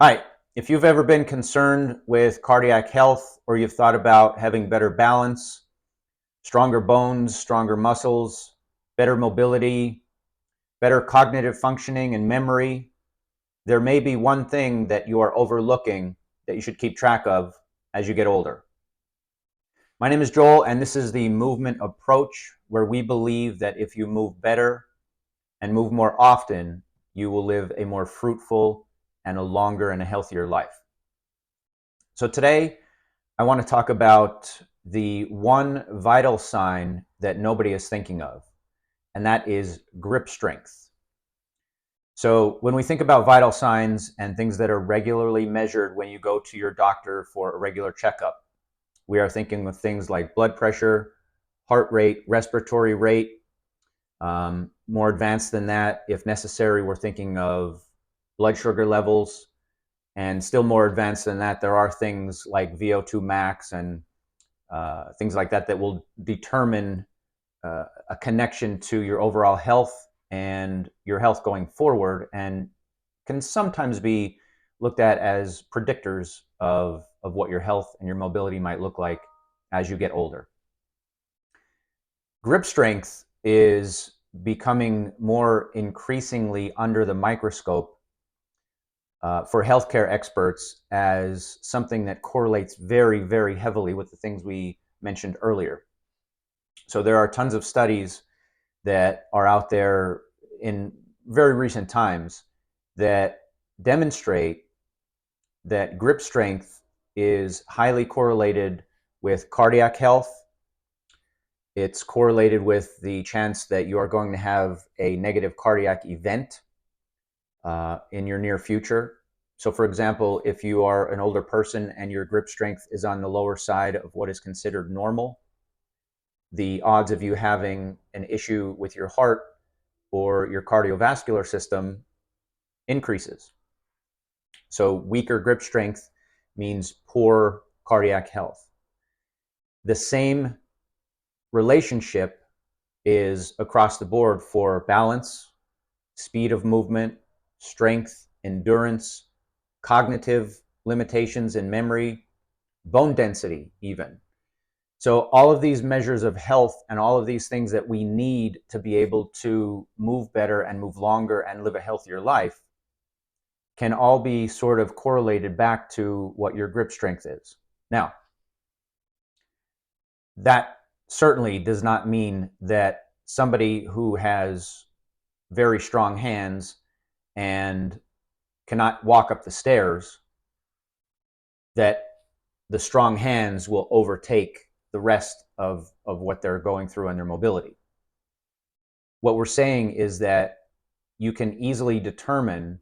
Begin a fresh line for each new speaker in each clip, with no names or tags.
Hi, if you've ever been concerned with cardiac health or you've thought about having better balance, stronger bones, stronger muscles, better mobility, better cognitive functioning and memory, there may be one thing that you are overlooking that you should keep track of as you get older. My name is Joel, and this is the Movement approach, where we believe that if you move better and move more often, you will live a more fruitful and a longer and a healthier life. So today, I want to talk about the one vital sign that nobody is thinking of, and that is grip strength. So when we think about vital signs and things that are regularly measured when you go to your doctor for a regular checkup, we are thinking of things like blood pressure, heart rate, respiratory rate. More advanced than that, if necessary, we're thinking of blood sugar levels. And still more advanced than that, there are things like VO2 max and things like that that will determine a connection to your overall health and your health going forward, and can sometimes be looked at as predictors of what your health and your mobility might look like as you get older. Grip strength is becoming more increasingly under the microscope for healthcare experts as something that correlates very, very heavily with the things we mentioned earlier. So there are tons of studies that are out there in very recent times that demonstrate that grip strength is highly correlated with cardiac health. It's correlated with the chance that you are going to have a negative cardiac event in your near future. So for example, if you are an older person and your grip strength is on the lower side of what is considered normal, the odds of you having an issue with your heart or your cardiovascular system increases. So weaker grip strength means poor cardiac health. The same relationship is across the board for balance, speed of movement, strength, endurance, cognitive limitations in memory, bone density even. So all of these measures of health and all of these things that we need to be able to move better and move longer and live a healthier life can all be sort of correlated back to what your grip strength is. Now, that certainly does not mean that somebody who has very strong hands and cannot walk up the stairs, that the strong hands will overtake the rest of what they're going through in their mobility. What we're saying is that you can easily determine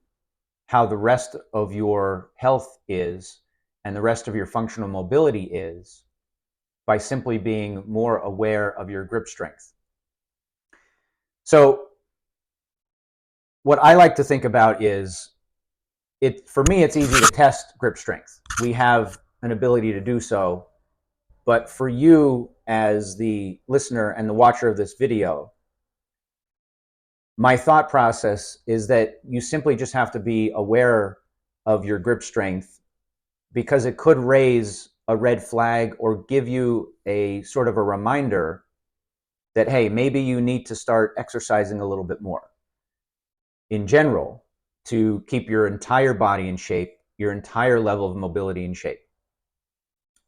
how the rest of your health is and the rest of your functional mobility is by simply being more aware of your grip strength. So what I like to think about is, for me, it's easy to test grip strength. We have an ability to do so. But for you as the listener and the watcher of this video, my thought process is that you simply just have to be aware of your grip strength, because it could raise a red flag or give you a sort of a reminder that, hey, maybe you need to start exercising a little bit more in general to keep your entire body in shape, your entire level of mobility in shape.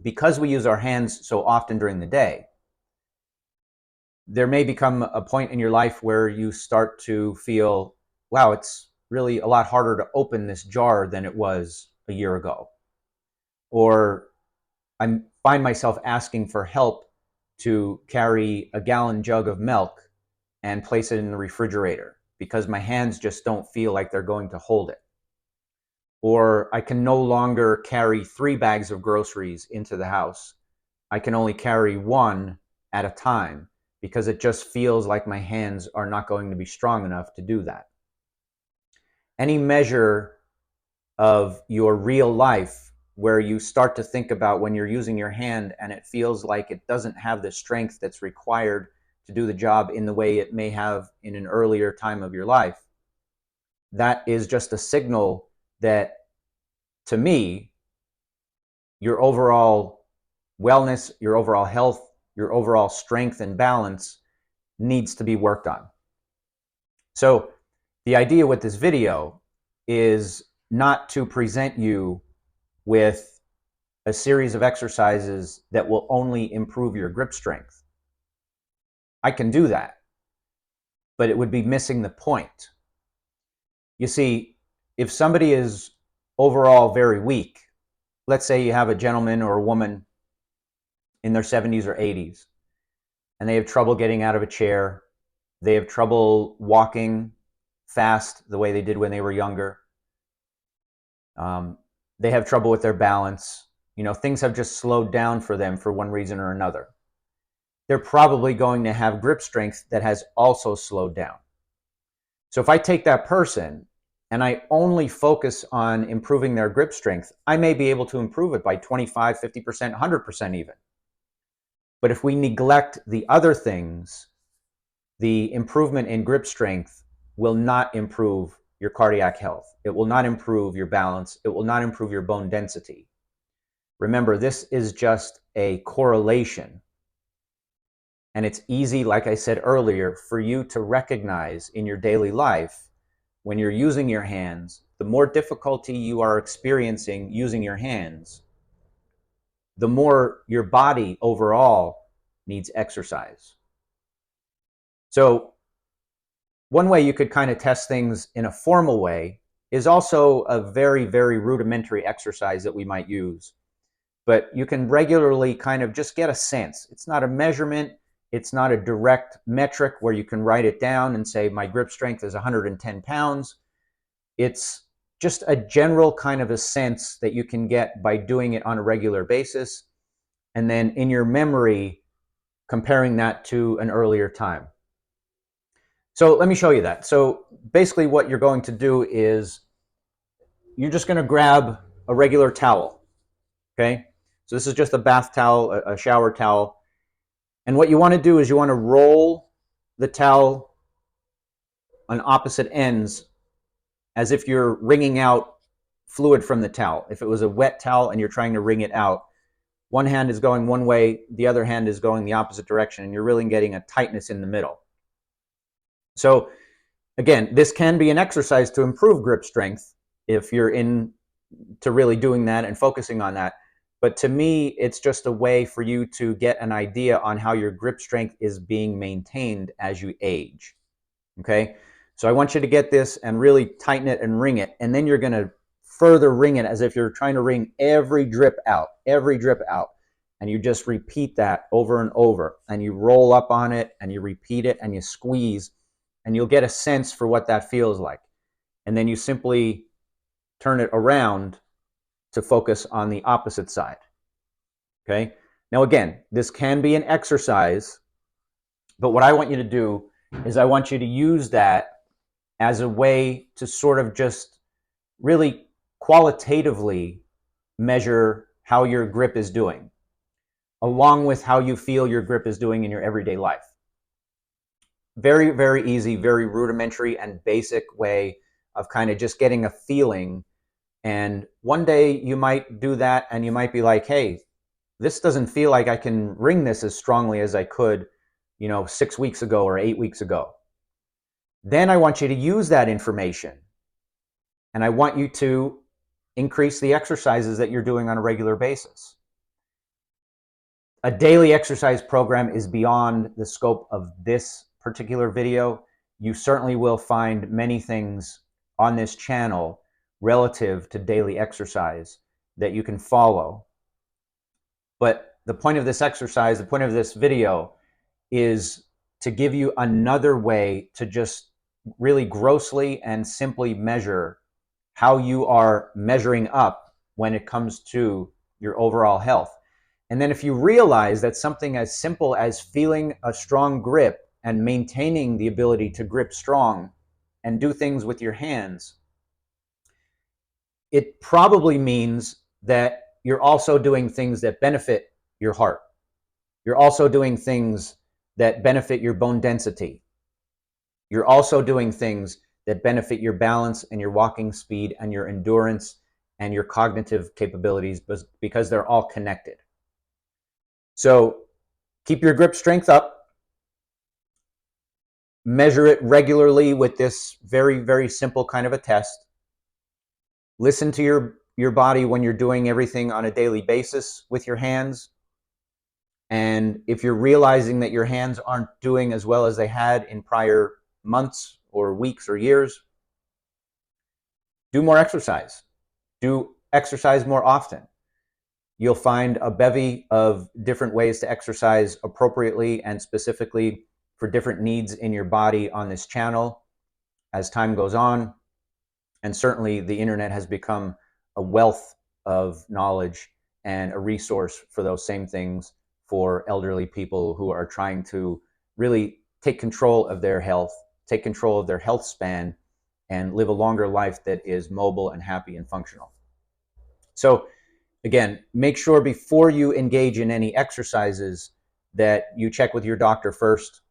Because we use our hands so often during the day, there may become a point in your life where you start to feel, wow, it's really a lot harder to open this jar than it was a year ago. Or I find myself asking for help to carry a gallon jug of milk and place it in the refrigerator because my hands just don't feel like they're going to hold it. Or I can no longer carry 3 bags of groceries into the house. I can only carry 1 at a time because it just feels like my hands are not going to be strong enough to do that. Any measure of your real life where you start to think about when you're using your hand and it feels like it doesn't have the strength that's required to do the job in the way it may have in an earlier time of your life, that is just a signal that to me, your overall wellness, your overall health, your overall strength and balance needs to be worked on. So the idea with this video is not to present you with a series of exercises that will only improve your grip strength. I can do that, but it would be missing the point. You see, if somebody is overall very weak, let's say you have a gentleman or a woman in their 70s or 80s, and they have trouble getting out of a chair, they have trouble walking fast the way they did when they were younger, they have trouble with their balance, things have just slowed down for them for one reason or another. They're probably going to have grip strength that has also slowed down. So if I take that person and I only focus on improving their grip strength, I may be able to improve it by 25, 50%, 100% even. But if we neglect the other things, the improvement in grip strength will not improve your cardiac health. It will not improve your balance. It will not improve your bone density. Remember, this is just a correlation. And it's easy, like I said earlier, for you to recognize in your daily life when you're using your hands, the more difficulty you are experiencing using your hands, the more your body overall needs exercise. So one way you could kind of test things in a formal way is also a very, very rudimentary exercise that we might use. But you can regularly kind of just get a sense. It's not a measurement. It's not a direct metric where you can write it down and say, my grip strength is 110 pounds. It's just a general kind of a sense that you can get by doing it on a regular basis. And then in your memory, comparing that to an earlier time. So let me show you that. So basically what you're going to do is you're just going to grab a regular towel. Okay? So this is just a bath towel, a shower towel. And what you want to do is you want to roll the towel on opposite ends as if you're wringing out fluid from the towel. If it was a wet towel and you're trying to wring it out, one hand is going one way, the other hand is going the opposite direction, and you're really getting a tightness in the middle. So again, this can be an exercise to improve grip strength if you're into really doing that and focusing on that. But to me, it's just a way for you to get an idea on how your grip strength is being maintained as you age. Okay? So I want you to get this and really tighten it and wring it. And then you're going to further wring it as if you're trying to wring every drip out. And you just repeat that over and over. And you roll up on it and you repeat it and you squeeze. And you'll get a sense for what that feels like. And then you simply turn it around to focus on the opposite side. Okay? Now again, this can be an exercise, but what I want you to do is I want you to use that as a way to sort of just really qualitatively measure how your grip is doing, along with how you feel your grip is doing in your everyday life. Very, very easy, very rudimentary and basic way of kind of just getting a feeling. And one day you might do that and you might be like, hey, this doesn't feel like I can wring this as strongly as I could, 6 weeks ago or 8 weeks ago. Then I want you to use that information and I want you to increase the exercises that you're doing on a regular basis. A daily exercise program is beyond the scope of this particular video. You certainly will find many things on this channel relative to daily exercise that you can follow. But the point of this exercise, the point of this video is to give you another way to just really grossly and simply measure how you are measuring up when it comes to your overall health. And then if you realize that something as simple as feeling a strong grip and maintaining the ability to grip strong and do things with your hands, it probably means that you're also doing things that benefit your heart. You're also doing things that benefit your bone density. You're also doing things that benefit your balance and your walking speed and your endurance and your cognitive capabilities, because they're all connected. So keep your grip strength up. Measure it regularly with this very, very simple kind of a test. Listen to your body when you're doing everything on a daily basis with your hands. And if you're realizing that your hands aren't doing as well as they had in prior months or weeks or years, do more exercise. Do exercise more often. You'll find a bevy of different ways to exercise appropriately and specifically for different needs in your body on this channel as time goes on. And certainly the internet has become a wealth of knowledge and a resource for those same things for elderly people who are trying to really take control of their health, take control of their health span, and live a longer life that is mobile and happy and functional. So again, make sure before you engage in any exercises that you check with your doctor first.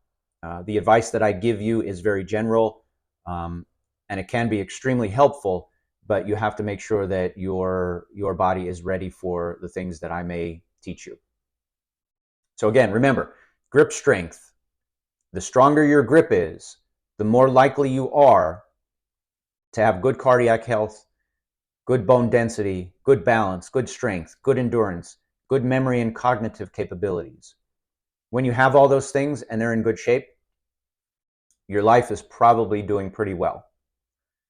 The advice that I give you is very general, and it can be extremely helpful, but you have to make sure that your body is ready for the things that I may teach you. So again, remember, grip strength. The stronger your grip is, the more likely you are to have good cardiac health, good bone density, good balance, good strength, good endurance, good memory and cognitive capabilities. When you have all those things and they're in good shape, your life is probably doing pretty well.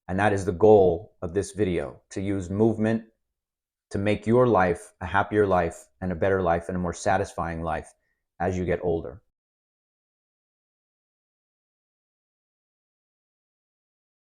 And that is the goal of this video, to use movement to make your life a happier life and a better life and a more satisfying life as you get older.